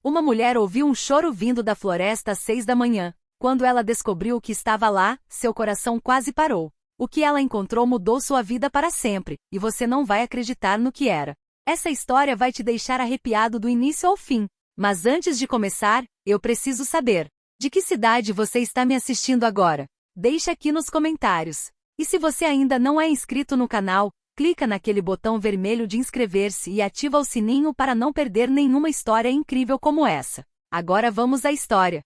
Uma mulher ouviu um choro vindo da floresta às 6 da manhã. Quando ela descobriu o que estava lá, seu coração quase parou. O que ela encontrou mudou sua vida para sempre, e você não vai acreditar no que era. Essa história vai te deixar arrepiado do início ao fim. Mas antes de começar, eu preciso saber: de que cidade você está me assistindo agora? Deixa aqui nos comentários. E se você ainda não é inscrito no canal, clica naquele botão vermelho de inscrever-se e ativa o sininho para não perder nenhuma história incrível como essa. Agora vamos à história.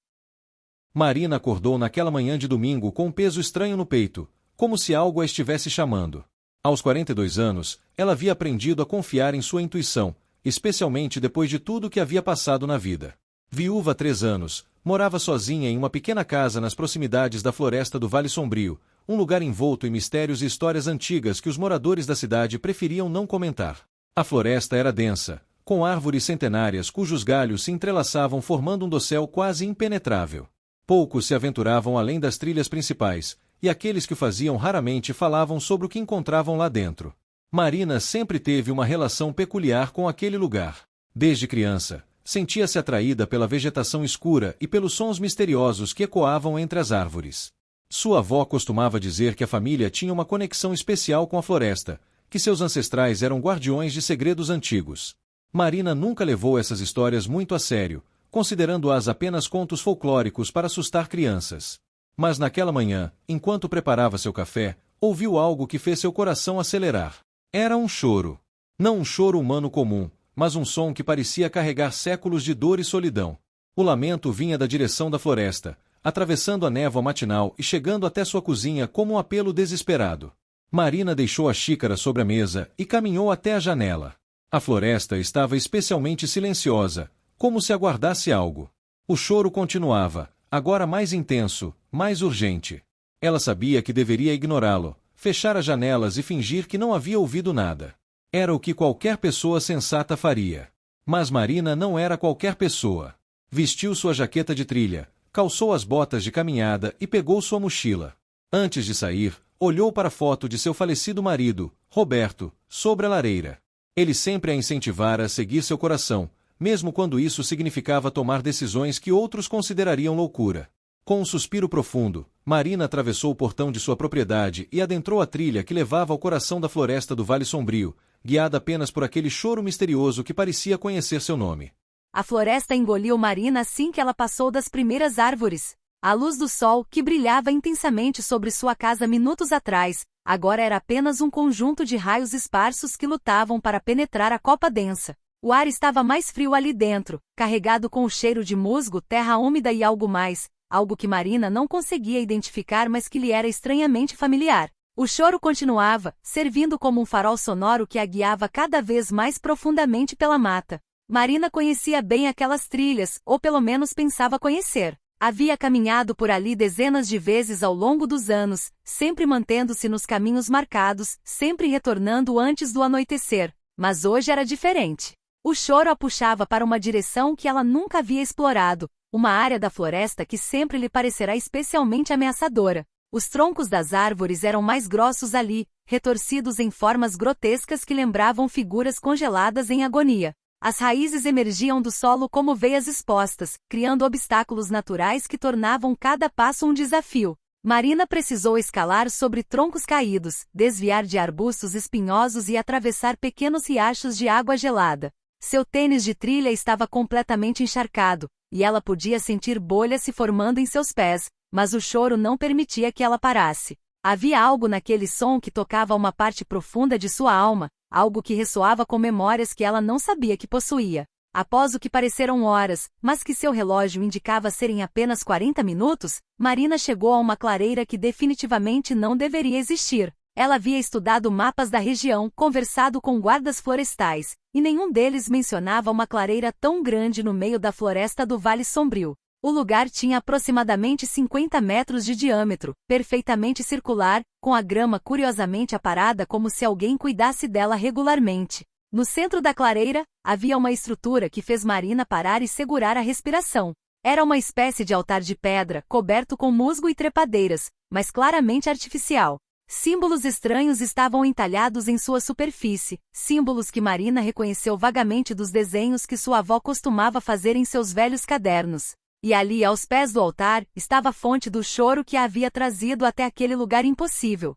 Marina acordou naquela manhã de domingo com um peso estranho no peito, como se algo a estivesse chamando. Aos 42 anos, ela havia aprendido a confiar em sua intuição, especialmente depois de tudo que havia passado na vida. Viúva há 3 anos, morava sozinha em uma pequena casa nas proximidades da floresta do Vale Sombrio, um lugar envolto em mistérios e histórias antigas que os moradores da cidade preferiam não comentar. A floresta era densa, com árvores centenárias cujos galhos se entrelaçavam formando um dossel quase impenetrável. Poucos se aventuravam além das trilhas principais, e aqueles que o faziam raramente falavam sobre o que encontravam lá dentro. Marina sempre teve uma relação peculiar com aquele lugar. Desde criança, sentia-se atraída pela vegetação escura e pelos sons misteriosos que ecoavam entre as árvores. Sua avó costumava dizer que a família tinha uma conexão especial com a floresta, que seus ancestrais eram guardiões de segredos antigos. Marina nunca levou essas histórias muito a sério, considerando-as apenas contos folclóricos para assustar crianças. Mas naquela manhã, enquanto preparava seu café, ouviu algo que fez seu coração acelerar. Era um choro. Não um choro humano comum, mas um som que parecia carregar séculos de dor e solidão. O lamento vinha da direção da floresta, atravessando a névoa matinal e chegando até sua cozinha como um apelo desesperado. Marina deixou a xícara sobre a mesa e caminhou até a janela. A floresta estava especialmente silenciosa, como se aguardasse algo. O choro continuava, agora mais intenso, mais urgente. Ela sabia que deveria ignorá-lo, fechar as janelas e fingir que não havia ouvido nada. Era o que qualquer pessoa sensata faria. Mas Marina não era qualquer pessoa. Vestiu sua jaqueta de trilha, calçou as botas de caminhada e pegou sua mochila. Antes de sair, olhou para a foto de seu falecido marido, Roberto, sobre a lareira. Ele sempre a incentivara a seguir seu coração, mesmo quando isso significava tomar decisões que outros considerariam loucura. Com um suspiro profundo, Marina atravessou o portão de sua propriedade e adentrou a trilha que levava ao coração da floresta do Vale Sombrio, guiada apenas por aquele choro misterioso que parecia conhecer seu nome. A floresta engoliu Marina assim que ela passou das primeiras árvores. A luz do sol, que brilhava intensamente sobre sua casa minutos atrás, agora era apenas um conjunto de raios esparsos que lutavam para penetrar a copa densa. O ar estava mais frio ali dentro, carregado com o cheiro de musgo, terra úmida e algo mais, algo que Marina não conseguia identificar mas que lhe era estranhamente familiar. O choro continuava, servindo como um farol sonoro que a guiava cada vez mais profundamente pela mata. Marina conhecia bem aquelas trilhas, ou pelo menos pensava conhecer. Havia caminhado por ali dezenas de vezes ao longo dos anos, sempre mantendo-se nos caminhos marcados, sempre retornando antes do anoitecer. Mas hoje era diferente. O choro a puxava para uma direção que ela nunca havia explorado, uma área da floresta que sempre lhe parecerá especialmente ameaçadora. Os troncos das árvores eram mais grossos ali, retorcidos em formas grotescas que lembravam figuras congeladas em agonia. As raízes emergiam do solo como veias expostas, criando obstáculos naturais que tornavam cada passo um desafio. Marina precisou escalar sobre troncos caídos, desviar de arbustos espinhosos e atravessar pequenos riachos de água gelada. Seu tênis de trilha estava completamente encharcado, e ela podia sentir bolhas se formando em seus pés, mas o choro não permitia que ela parasse. Havia algo naquele som que tocava uma parte profunda de sua alma, algo que ressoava com memórias que ela não sabia que possuía. Após o que pareceram horas, mas que seu relógio indicava serem apenas 40 minutos, Marina chegou a uma clareira que definitivamente não deveria existir. Ela havia estudado mapas da região, conversado com guardas florestais, e nenhum deles mencionava uma clareira tão grande no meio da floresta do Vale Sombrio. O lugar tinha aproximadamente 50 metros de diâmetro, perfeitamente circular, com a grama curiosamente aparada como se alguém cuidasse dela regularmente. No centro da clareira, havia uma estrutura que fez Marina parar e segurar a respiração. Era uma espécie de altar de pedra, coberto com musgo e trepadeiras, mas claramente artificial. Símbolos estranhos estavam entalhados em sua superfície, símbolos que Marina reconheceu vagamente dos desenhos que sua avó costumava fazer em seus velhos cadernos. E ali, aos pés do altar, estava a fonte do choro que a havia trazido até aquele lugar impossível.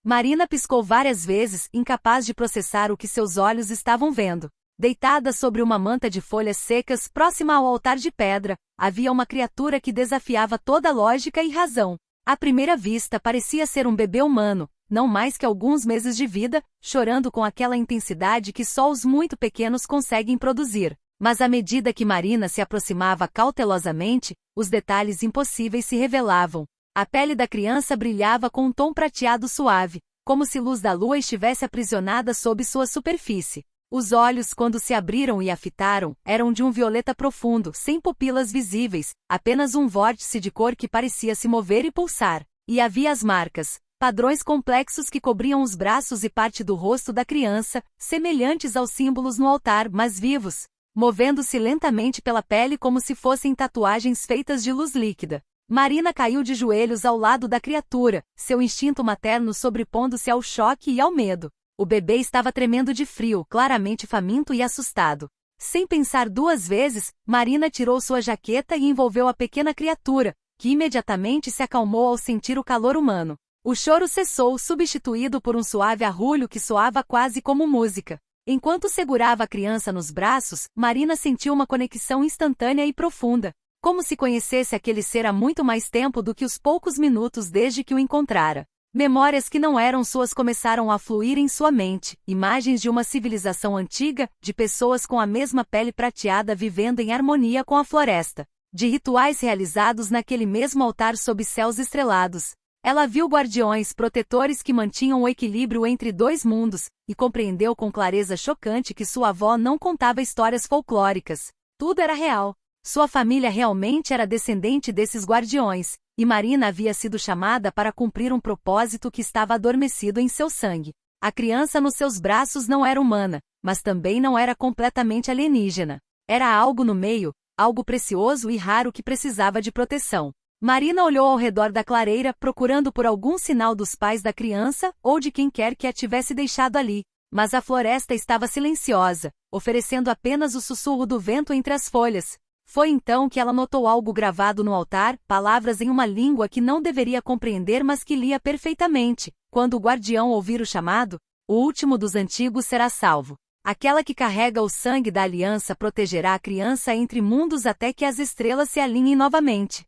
Marina piscou várias vezes, incapaz de processar o que seus olhos estavam vendo. Deitada sobre uma manta de folhas secas próxima ao altar de pedra, havia uma criatura que desafiava toda lógica e razão. À primeira vista parecia ser um bebê humano, não mais que alguns meses de vida, chorando com aquela intensidade que só os muito pequenos conseguem produzir. Mas à medida que Marina se aproximava cautelosamente, os detalhes impossíveis se revelavam. A pele da criança brilhava com um tom prateado suave, como se luz da lua estivesse aprisionada sob sua superfície. Os olhos, quando se abriram e a fitaram, eram de um violeta profundo, sem pupilas visíveis, apenas um vórtice de cor que parecia se mover e pulsar. E havia as marcas, padrões complexos que cobriam os braços e parte do rosto da criança, semelhantes aos símbolos no altar, mas vivos, movendo-se lentamente pela pele como se fossem tatuagens feitas de luz líquida. Marina caiu de joelhos ao lado da criatura, seu instinto materno sobrepondo-se ao choque e ao medo. O bebê estava tremendo de frio, claramente faminto e assustado. Sem pensar duas vezes, Marina tirou sua jaqueta e envolveu a pequena criatura, que imediatamente se acalmou ao sentir o calor humano. O choro cessou, substituído por um suave arrulho que soava quase como música. Enquanto segurava a criança nos braços, Marina sentiu uma conexão instantânea e profunda, como se conhecesse aquele ser há muito mais tempo do que os poucos minutos desde que o encontrara. Memórias que não eram suas começaram a fluir em sua mente, imagens de uma civilização antiga, de pessoas com a mesma pele prateada vivendo em harmonia com a floresta, de rituais realizados naquele mesmo altar sob céus estrelados. Ela viu guardiões protetores que mantinham o equilíbrio entre dois mundos, e compreendeu com clareza chocante que sua avó não contava histórias folclóricas. Tudo era real. Sua família realmente era descendente desses guardiões, e Marina havia sido chamada para cumprir um propósito que estava adormecido em seu sangue. A criança nos seus braços não era humana, mas também não era completamente alienígena. Era algo no meio, algo precioso e raro que precisava de proteção. Marina olhou ao redor da clareira, procurando por algum sinal dos pais da criança ou de quem quer que a tivesse deixado ali, mas a floresta estava silenciosa, oferecendo apenas o sussurro do vento entre as folhas. Foi então que ela notou algo gravado no altar, palavras em uma língua que não deveria compreender mas que lia perfeitamente. Quando o guardião ouvir o chamado, o último dos antigos será salvo. Aquela que carrega o sangue da aliança protegerá a criança entre mundos até que as estrelas se alinhem novamente.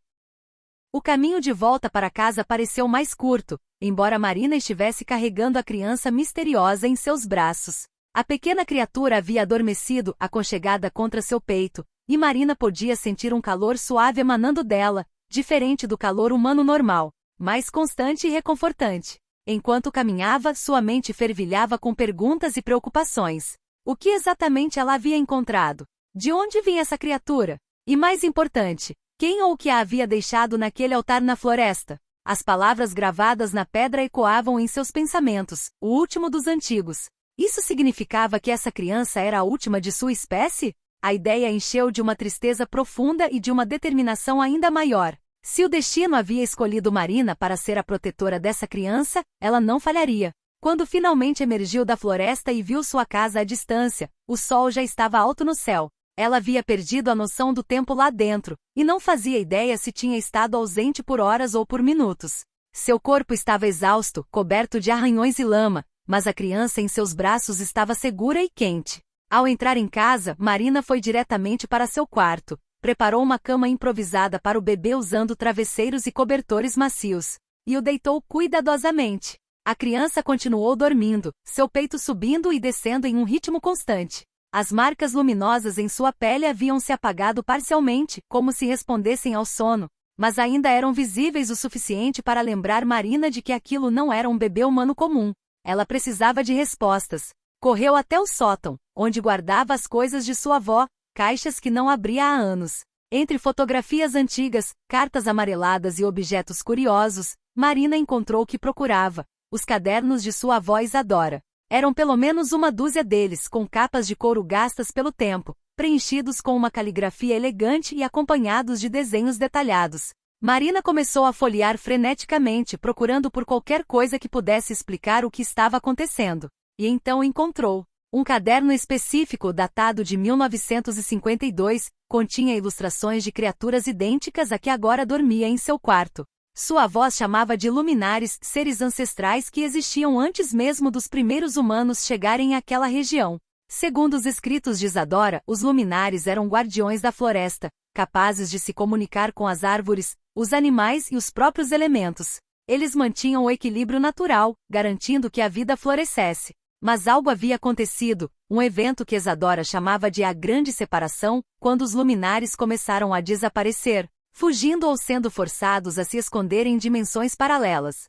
O caminho de volta para casa pareceu mais curto, embora Marina estivesse carregando a criança misteriosa em seus braços. A pequena criatura havia adormecido, aconchegada contra seu peito, e Marina podia sentir um calor suave emanando dela, diferente do calor humano normal, mais constante e reconfortante. Enquanto caminhava, sua mente fervilhava com perguntas e preocupações. O que exatamente ela havia encontrado? De onde vinha essa criatura? E mais importante, quem ou o que a havia deixado naquele altar na floresta? As palavras gravadas na pedra ecoavam em seus pensamentos, o último dos antigos. Isso significava que essa criança era a última de sua espécie? A ideia encheu de uma tristeza profunda e de uma determinação ainda maior. Se o destino havia escolhido Marina para ser a protetora dessa criança, ela não falharia. Quando finalmente emergiu da floresta e viu sua casa à distância, o sol já estava alto no céu. Ela havia perdido a noção do tempo lá dentro, e não fazia ideia se tinha estado ausente por horas ou por minutos. Seu corpo estava exausto, coberto de arranhões e lama, mas a criança em seus braços estava segura e quente. Ao entrar em casa, Marina foi diretamente para seu quarto, preparou uma cama improvisada para o bebê usando travesseiros e cobertores macios, e o deitou cuidadosamente. A criança continuou dormindo, seu peito subindo e descendo em um ritmo constante. As marcas luminosas em sua pele haviam se apagado parcialmente, como se respondessem ao sono, mas ainda eram visíveis o suficiente para lembrar Marina de que aquilo não era um bebê humano comum. Ela precisava de respostas. Correu até o sótão, onde guardava as coisas de sua avó, caixas que não abria há anos. Entre fotografias antigas, cartas amareladas e objetos curiosos, Marina encontrou o que procurava: os cadernos de sua avó Isadora. Eram pelo menos uma dúzia deles, com capas de couro gastas pelo tempo, preenchidos com uma caligrafia elegante e acompanhados de desenhos detalhados. Marina começou a folhear freneticamente, procurando por qualquer coisa que pudesse explicar o que estava acontecendo. E então encontrou um caderno específico datado de 1952, continha ilustrações de criaturas idênticas à que agora dormia em seu quarto. Sua avó chamava de luminares, seres ancestrais que existiam antes mesmo dos primeiros humanos chegarem àquela região. Segundo os escritos de Isadora, os luminares eram guardiões da floresta, capazes de se comunicar com as árvores, os animais e os próprios elementos. Eles mantinham o equilíbrio natural, garantindo que a vida florescesse. Mas algo havia acontecido, um evento que Isadora chamava de a Grande Separação, quando os luminares começaram a desaparecer, fugindo ou sendo forçados a se esconder em dimensões paralelas.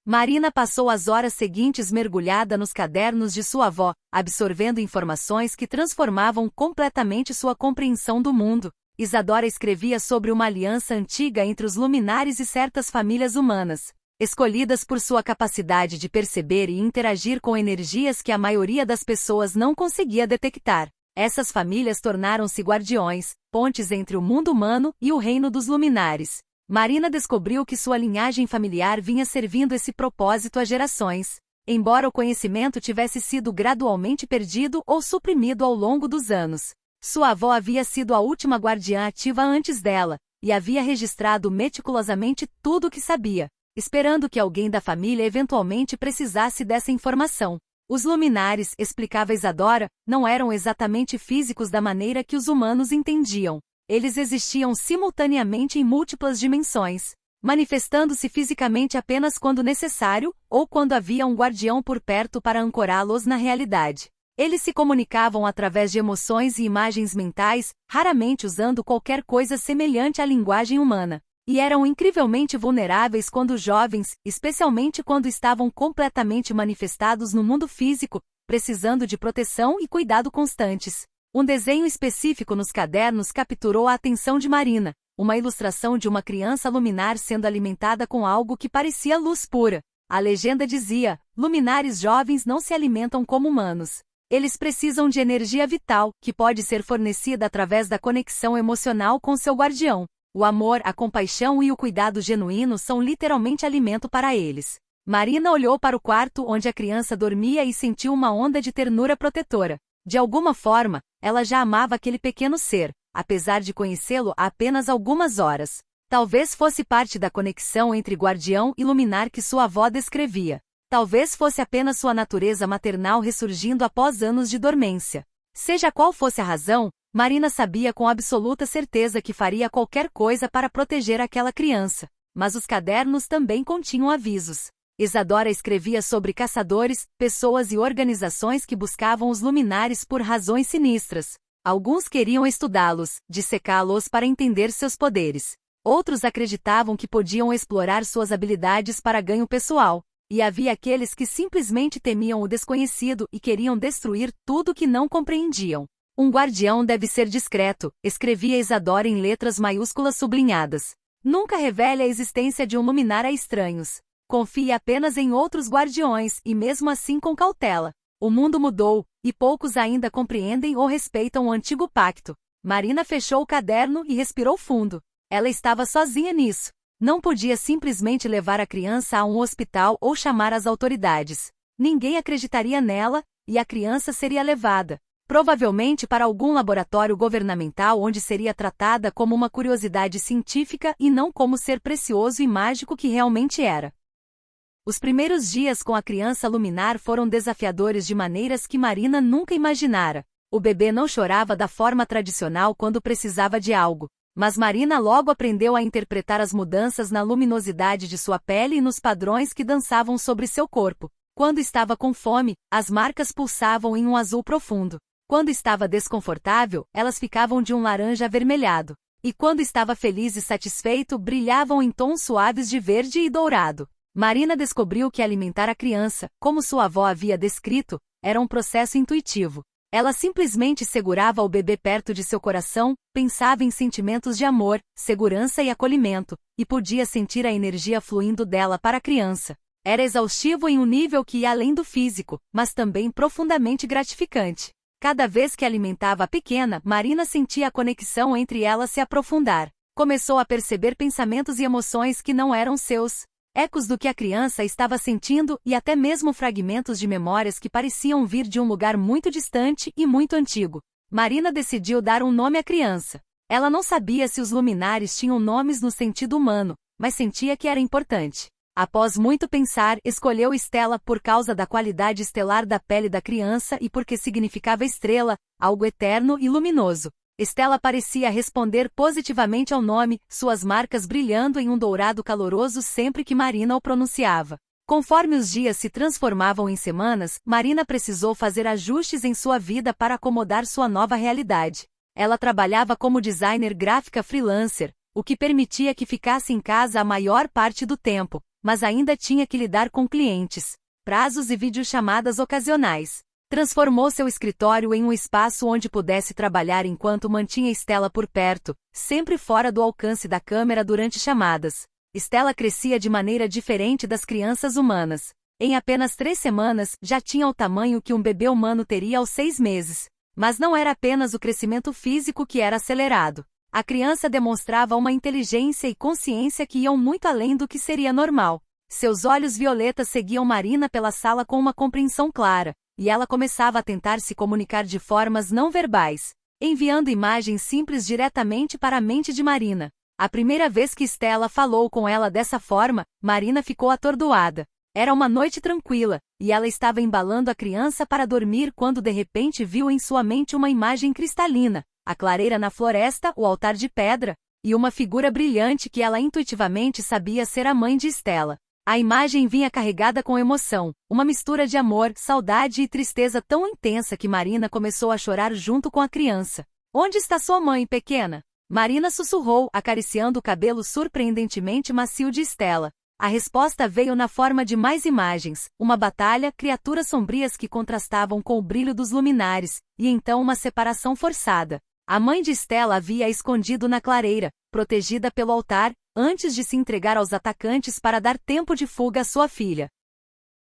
Marina passou as horas seguintes mergulhada nos cadernos de sua avó, absorvendo informações que transformavam completamente sua compreensão do mundo. Isadora escrevia sobre uma aliança antiga entre os luminares e certas famílias humanas, escolhidas por sua capacidade de perceber e interagir com energias que a maioria das pessoas não conseguia detectar. Essas famílias tornaram-se guardiões, pontes entre o mundo humano e o reino dos luminares. Marina descobriu que sua linhagem familiar vinha servindo esse propósito há gerações, embora o conhecimento tivesse sido gradualmente perdido ou suprimido ao longo dos anos. Sua avó havia sido a última guardiã ativa antes dela, e havia registrado meticulosamente tudo o que sabia, esperando que alguém da família eventualmente precisasse dessa informação. Os luminares, explicava Isadora, não eram exatamente físicos da maneira que os humanos entendiam. Eles existiam simultaneamente em múltiplas dimensões, manifestando-se fisicamente apenas quando necessário, ou quando havia um guardião por perto para ancorá-los na realidade. Eles se comunicavam através de emoções e imagens mentais, raramente usando qualquer coisa semelhante à linguagem humana. E eram incrivelmente vulneráveis quando jovens, especialmente quando estavam completamente manifestados no mundo físico, precisando de proteção e cuidado constantes. Um desenho específico nos cadernos capturou a atenção de Marina, uma ilustração de uma criança luminar sendo alimentada com algo que parecia luz pura. A legenda dizia: luminares jovens não se alimentam como humanos. Eles precisam de energia vital, que pode ser fornecida através da conexão emocional com seu guardião. O amor, a compaixão e o cuidado genuíno são literalmente alimento para eles. Marina olhou para o quarto onde a criança dormia e sentiu uma onda de ternura protetora. De alguma forma, ela já amava aquele pequeno ser, apesar de conhecê-lo há apenas algumas horas. Talvez fosse parte da conexão entre guardião e luminar que sua avó descrevia. Talvez fosse apenas sua natureza maternal ressurgindo após anos de dormência. Seja qual fosse a razão, Marina sabia com absoluta certeza que faria qualquer coisa para proteger aquela criança. Mas os cadernos também continham avisos. Isadora escrevia sobre caçadores, pessoas e organizações que buscavam os luminares por razões sinistras. Alguns queriam estudá-los, dissecá-los para entender seus poderes. Outros acreditavam que podiam explorar suas habilidades para ganho pessoal. E havia aqueles que simplesmente temiam o desconhecido e queriam destruir tudo que não compreendiam. Um guardião deve ser discreto, escrevia Isadora em letras maiúsculas sublinhadas. Nunca revele a existência de um luminar a estranhos. Confie apenas em outros guardiões e mesmo assim com cautela. O mundo mudou, e poucos ainda compreendem ou respeitam o antigo pacto. Marina fechou o caderno e respirou fundo. Ela estava sozinha nisso. Não podia simplesmente levar a criança a um hospital ou chamar as autoridades. Ninguém acreditaria nela, e a criança seria levada, provavelmente para algum laboratório governamental onde seria tratada como uma curiosidade científica e não como ser precioso e mágico que realmente era. Os primeiros dias com a criança luminar foram desafiadores de maneiras que Marina nunca imaginara. O bebê não chorava da forma tradicional quando precisava de algo. Mas Marina logo aprendeu a interpretar as mudanças na luminosidade de sua pele e nos padrões que dançavam sobre seu corpo. Quando estava com fome, as marcas pulsavam em um azul profundo. Quando estava desconfortável, elas ficavam de um laranja avermelhado. E quando estava feliz e satisfeito, brilhavam em tons suaves de verde e dourado. Marina descobriu que alimentar a criança, como sua avó havia descrito, era um processo intuitivo. Ela simplesmente segurava o bebê perto de seu coração, pensava em sentimentos de amor, segurança e acolhimento, e podia sentir a energia fluindo dela para a criança. Era exaustivo em um nível que ia além do físico, mas também profundamente gratificante. Cada vez que alimentava a pequena, Marina sentia a conexão entre elas se aprofundar. Começou a perceber pensamentos e emoções que não eram seus, ecos do que a criança estava sentindo e até mesmo fragmentos de memórias que pareciam vir de um lugar muito distante e muito antigo. Marina decidiu dar um nome à criança. Ela não sabia se os luminares tinham nomes no sentido humano, mas sentia que era importante. Após muito pensar, escolheu Estela por causa da qualidade estelar da pele da criança e porque significava estrela, algo eterno e luminoso. Estela parecia responder positivamente ao nome, suas marcas brilhando em um dourado caloroso sempre que Marina o pronunciava. Conforme os dias se transformavam em semanas, Marina precisou fazer ajustes em sua vida para acomodar sua nova realidade. Ela trabalhava como designer gráfica freelancer, o que permitia que ficasse em casa a maior parte do tempo, mas ainda tinha que lidar com clientes, prazos e videochamadas ocasionais. Transformou seu escritório em um espaço onde pudesse trabalhar enquanto mantinha Estela por perto, sempre fora do alcance da câmera durante chamadas. Estela crescia de maneira diferente das crianças humanas. Em apenas 3 semanas, já tinha o tamanho que um bebê humano teria aos 6 meses. Mas não era apenas o crescimento físico que era acelerado. A criança demonstrava uma inteligência e consciência que iam muito além do que seria normal. Seus olhos violetas seguiam Marina pela sala com uma compreensão clara, e ela começava a tentar se comunicar de formas não verbais, enviando imagens simples diretamente para a mente de Marina. A primeira vez que Estela falou com ela dessa forma, Marina ficou atordoada. Era uma noite tranquila, e ela estava embalando a criança para dormir quando de repente viu em sua mente uma imagem cristalina, a clareira na floresta, o altar de pedra, e uma figura brilhante que ela intuitivamente sabia ser a mãe de Estela. A imagem vinha carregada com emoção, uma mistura de amor, saudade e tristeza tão intensa que Marina começou a chorar junto com a criança. "Onde está sua mãe, pequena?" Marina sussurrou, acariciando o cabelo surpreendentemente macio de Estela. A resposta veio na forma de mais imagens, uma batalha, criaturas sombrias que contrastavam com o brilho dos luminares, e então uma separação forçada. A mãe de Estela havia escondido na clareira, protegida pelo altar, antes de se entregar aos atacantes para dar tempo de fuga à sua filha.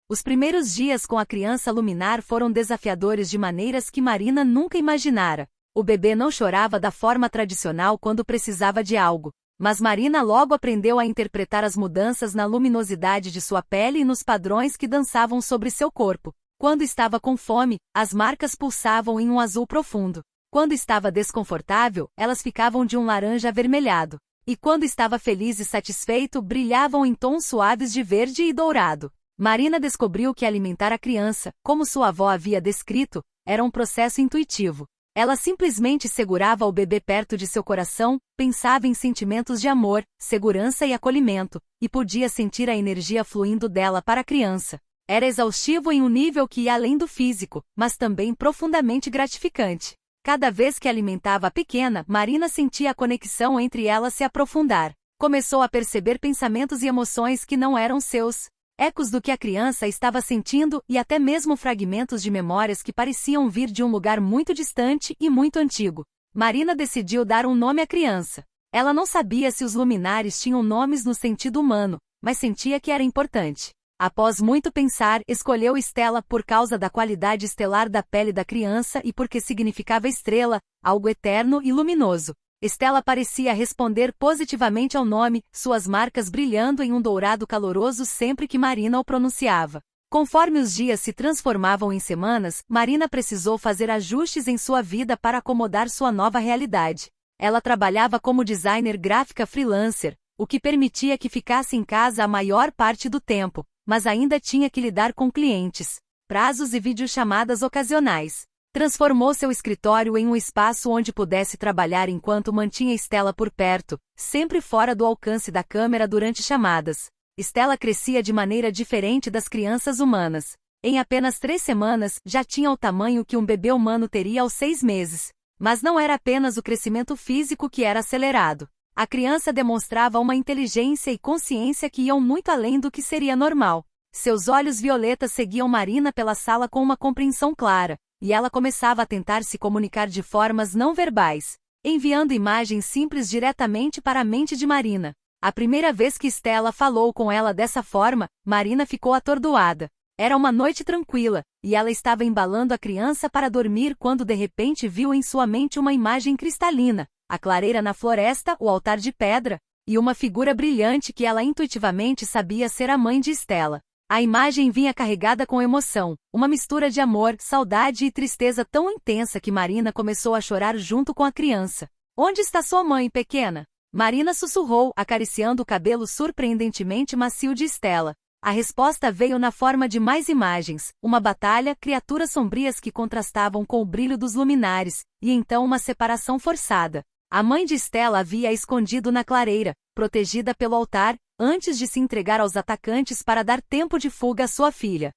Os primeiros dias com a criança luminar foram desafiadores de maneiras que Marina nunca imaginara. O bebê não chorava da forma tradicional quando precisava de algo, mas Marina logo aprendeu a interpretar as mudanças na luminosidade de sua pele e nos padrões que dançavam sobre seu corpo. Quando estava com fome, as marcas pulsavam em um azul profundo. Quando estava desconfortável, elas ficavam de um laranja avermelhado. E quando estava feliz e satisfeito, brilhavam em tons suaves de verde e dourado. Marina descobriu que alimentar a criança, como sua avó havia descrito, era um processo intuitivo. Ela simplesmente segurava o bebê perto de seu coração, pensava em sentimentos de amor, segurança e acolhimento, e podia sentir a energia fluindo dela para a criança. Era exaustivo em um nível que ia além do físico, mas também profundamente gratificante. Cada vez que alimentava a pequena, Marina sentia a conexão entre elas se aprofundar. Começou a perceber pensamentos e emoções que não eram seus, ecos do que a criança estava sentindo e até mesmo fragmentos de memórias que pareciam vir de um lugar muito distante e muito antigo. Marina decidiu dar um nome à criança. Ela não sabia se os luminares tinham nomes no sentido humano, mas sentia que era importante. Após muito pensar, escolheu Estela por causa da qualidade estelar da pele da criança e porque significava estrela, algo eterno e luminoso. Estela parecia responder positivamente ao nome, suas marcas brilhando em um dourado caloroso sempre que Marina o pronunciava. Conforme os dias se transformavam em semanas, Marina precisou fazer ajustes em sua vida para acomodar sua nova realidade. Ela trabalhava como designer gráfica freelancer, o que permitia que ficasse em casa a maior parte do tempo, mas ainda tinha que lidar com clientes, prazos e videochamadas ocasionais. Transformou seu escritório em um espaço onde pudesse trabalhar enquanto mantinha Estela por perto, sempre fora do alcance da câmera durante chamadas. Estela crescia de maneira diferente das crianças humanas. Em apenas 3 semanas, já tinha o tamanho que um bebê humano teria aos 6 meses. Mas não era apenas o crescimento físico que era acelerado. A criança demonstrava uma inteligência e consciência que iam muito além do que seria normal. Seus olhos violetas seguiam Marina pela sala com uma compreensão clara, e ela começava a tentar se comunicar de formas não verbais, enviando imagens simples diretamente para a mente de Marina. A primeira vez que Estela falou com ela dessa forma, Marina ficou atordoada. Era uma noite tranquila, e ela estava embalando a criança para dormir quando de repente viu em sua mente uma imagem cristalina, a clareira na floresta, o altar de pedra, e uma figura brilhante que ela intuitivamente sabia ser a mãe de Stella. A imagem vinha carregada com emoção, uma mistura de amor, saudade e tristeza tão intensa que Marina começou a chorar junto com a criança. "Onde está sua mãe, pequena?" Marina sussurrou, acariciando o cabelo surpreendentemente macio de Stella. A resposta veio na forma de mais imagens, uma batalha, criaturas sombrias que contrastavam com o brilho dos luminares, e então uma separação forçada. A mãe de Stella havia a escondido na clareira, protegida pelo altar, antes de se entregar aos atacantes para dar tempo de fuga à sua filha.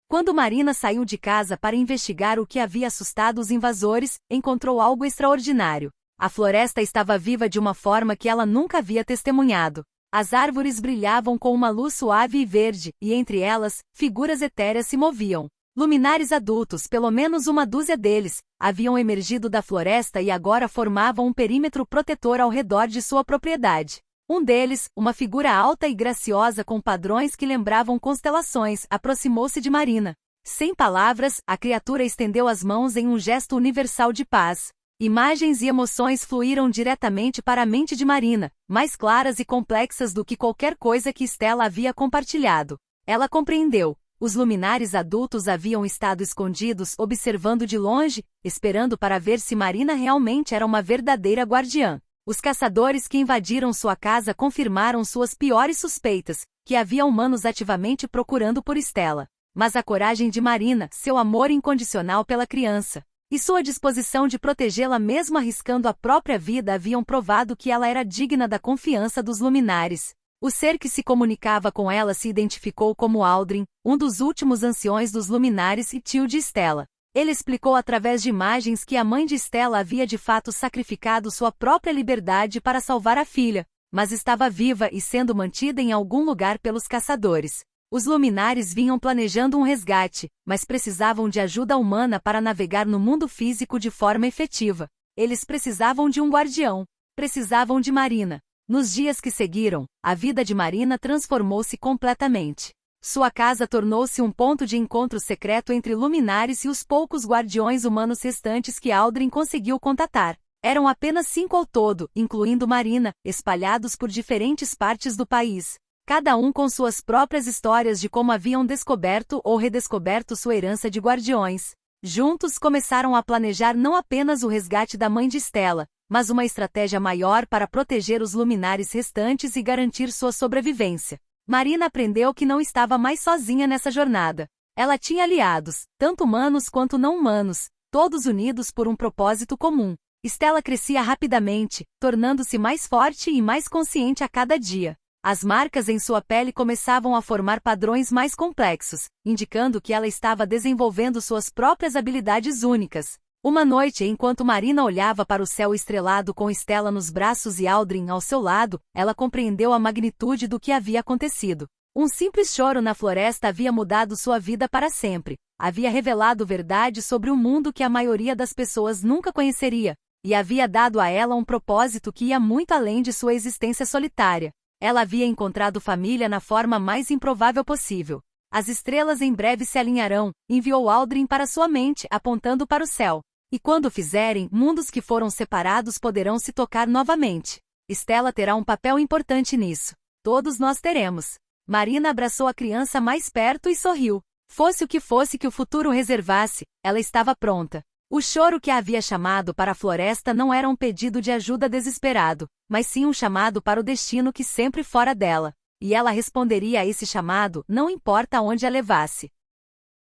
Quando Marina saiu de casa para investigar o que havia assustado os invasores, encontrou algo extraordinário. A floresta estava viva de uma forma que ela nunca havia testemunhado. As árvores brilhavam com uma luz suave e verde, e entre elas, figuras etéreas se moviam. Luminares adultos, pelo menos uma dúzia deles, haviam emergido da floresta e agora formavam um perímetro protetor ao redor de sua propriedade. Um deles, uma figura alta e graciosa com padrões que lembravam constelações, aproximou-se de Marina. Sem palavras, a criatura estendeu as mãos em um gesto universal de paz. Imagens e emoções fluíram diretamente para a mente de Marina, mais claras e complexas do que qualquer coisa que Stella havia compartilhado. Ela compreendeu. Os luminares adultos haviam estado escondidos, observando de longe, esperando para ver se Marina realmente era uma verdadeira guardiã. Os caçadores que invadiram sua casa confirmaram suas piores suspeitas, que havia humanos ativamente procurando por Stella. Mas a coragem de Marina, seu amor incondicional pela criança, e sua disposição de protegê-la mesmo arriscando a própria vida haviam provado que ela era digna da confiança dos luminares. O ser que se comunicava com ela se identificou como Aldrin, um dos últimos anciões dos luminares e tio de Stella. Ele explicou através de imagens que a mãe de Stella havia de fato sacrificado sua própria liberdade para salvar a filha, mas estava viva e sendo mantida em algum lugar pelos caçadores. Os luminares vinham planejando um resgate, mas precisavam de ajuda humana para navegar no mundo físico de forma efetiva. Eles precisavam de um guardião. Precisavam de Marina. Nos dias que seguiram, a vida de Marina transformou-se completamente. Sua casa tornou-se um ponto de encontro secreto entre luminares e os poucos guardiões humanos restantes que Aldrin conseguiu contatar. Eram apenas 5 ao todo, incluindo Marina, espalhados por diferentes partes do país. Cada um com suas próprias histórias de como haviam descoberto ou redescoberto sua herança de guardiões. Juntos começaram a planejar não apenas o resgate da mãe de Stella, mas uma estratégia maior para proteger os luminares restantes e garantir sua sobrevivência. Marina aprendeu que não estava mais sozinha nessa jornada. Ela tinha aliados, tanto humanos quanto não humanos, todos unidos por um propósito comum. Stella crescia rapidamente, tornando-se mais forte e mais consciente a cada dia. As marcas em sua pele começavam a formar padrões mais complexos, indicando que ela estava desenvolvendo suas próprias habilidades únicas. Uma noite, enquanto Marina olhava para o céu estrelado com Stella nos braços e Aldrin ao seu lado, ela compreendeu a magnitude do que havia acontecido. Um simples choro na floresta havia mudado sua vida para sempre. Havia revelado verdade sobre um mundo que a maioria das pessoas nunca conheceria, e havia dado a ela um propósito que ia muito além de sua existência solitária. Ela havia encontrado família na forma mais improvável possível. As estrelas em breve se alinharão, enviou Aldrin para sua mente, apontando para o céu. E quando o fizerem, mundos que foram separados poderão se tocar novamente. Stella terá um papel importante nisso. Todos nós teremos. Marina abraçou a criança mais perto e sorriu. Fosse o que o futuro reservasse, ela estava pronta. O choro que a havia chamado para a floresta não era um pedido de ajuda desesperado, mas sim um chamado para o destino que sempre fora dela. E ela responderia a esse chamado, não importa aonde a levasse.